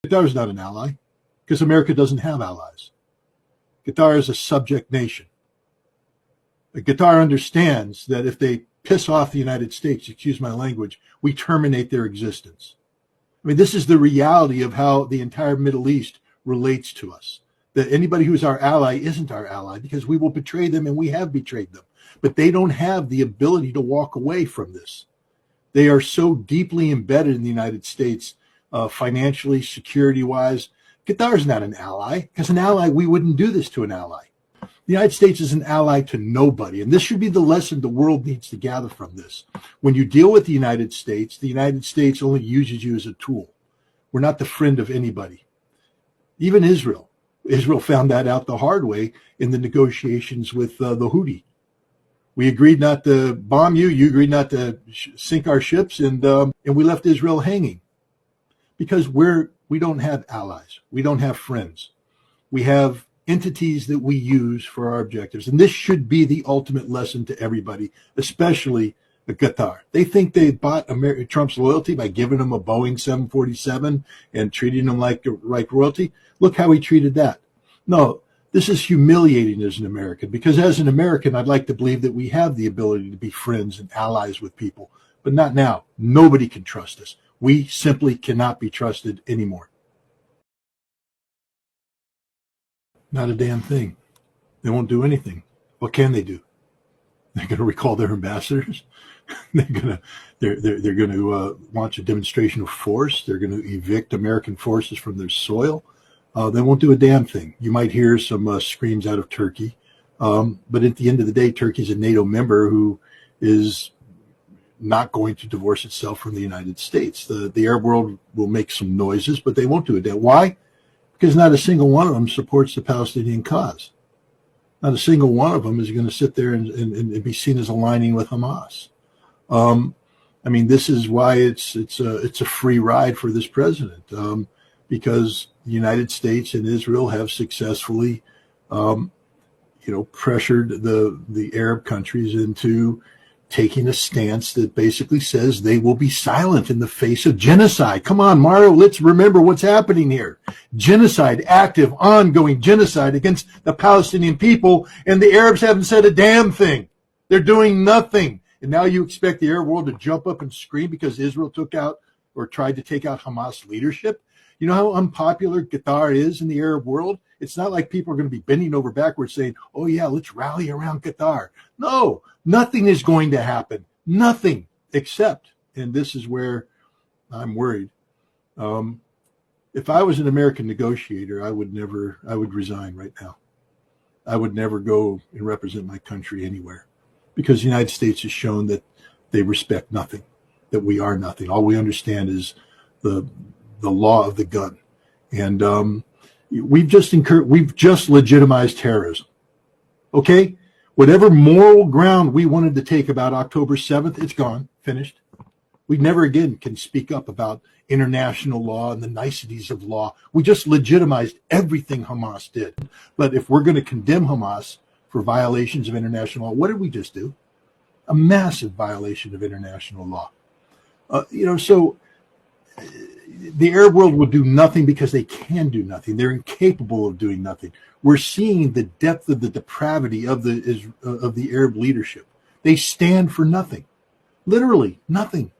Qatar is not an ally because America doesn't have allies. Qatar is a subject nation. Qatar understands that if they piss off the United States, excuse my language, we terminate their existence. I mean, this is the reality of how the entire Middle East relates to us. That anybody who's our ally isn't our ally because we will betray them, and we have betrayed them. But they don't have the ability to walk away from this. They are so deeply embedded in the United States, financially, security-wise. Qatar is not an ally, because an ally, we wouldn't do this to an ally. The United States is an ally to nobody, and this should be the lesson the world needs to gather from this. When you deal with the United States only uses you as a tool. We're not the friend of anybody. Even Israel. Israel found that out the hard way in the negotiations with the Houthi. We agreed not to bomb you. You agreed not to sink our ships, and we left Israel hanging because we don't have allies. We don't have friends. We have entities that we use for our objectives, and this should be the ultimate lesson to everybody, especially Qatar. They think they bought Trump's loyalty by giving him a Boeing 747 and treating him like royalty. Look how he treated that. No, this is humiliating as an American, because as an American, I'd like to believe that we have the ability to be friends and allies with people, but not now. Nobody can trust us. We simply cannot be trusted anymore. Not a damn thing. They won't do anything. What can they do? They're going to recall their ambassadors. They're going to launch a demonstration of force. They're going to evict American forces from their soil. They won't do a damn thing. You might hear some screams out of Turkey, but at the end of the day, Turkey's a NATO member who is not going to divorce itself from the United States. The Arab world will make some noises, but they won't do it. Why? Because not a single one of them supports the Palestinian cause. Not a single one of them is going to sit there and be seen as aligning with Hamas. I mean, this is why it's a free ride for this president, because the United States and Israel have successfully, pressured the Arab countries into taking a stance that basically says they will be silent in the face of genocide. Come on, Mario, let's remember what's happening here. Genocide, active, ongoing genocide against the Palestinian people, and the Arabs haven't said a damn thing. They're doing nothing. And now you expect the Arab world to jump up and scream because Israel took out or tried to take out Hamas leadership? You know how unpopular Qatar is in the Arab world? It's not like people are going to be bending over backwards saying, oh yeah, let's rally around Qatar. No, nothing is going to happen. Nothing, except, and this is where I'm worried. If I was an American negotiator, I would resign right now. I would never go and represent my country anywhere, because the United States has shown that they respect nothing, that we are nothing. All we understand is the law of the gun. And we've just legitimized terrorism. Okay? Whatever moral ground we wanted to take about October 7th, it's gone, finished. We never again can speak up about international law and the niceties of law. We just legitimized everything Hamas did. But if we're going to condemn Hamas for violations of international law, what did we just do? A massive violation of international law. So the Arab world will do nothing because they can do nothing. They're incapable of doing nothing. We're seeing the depth of the depravity of the Arab leadership. They stand for nothing, literally nothing.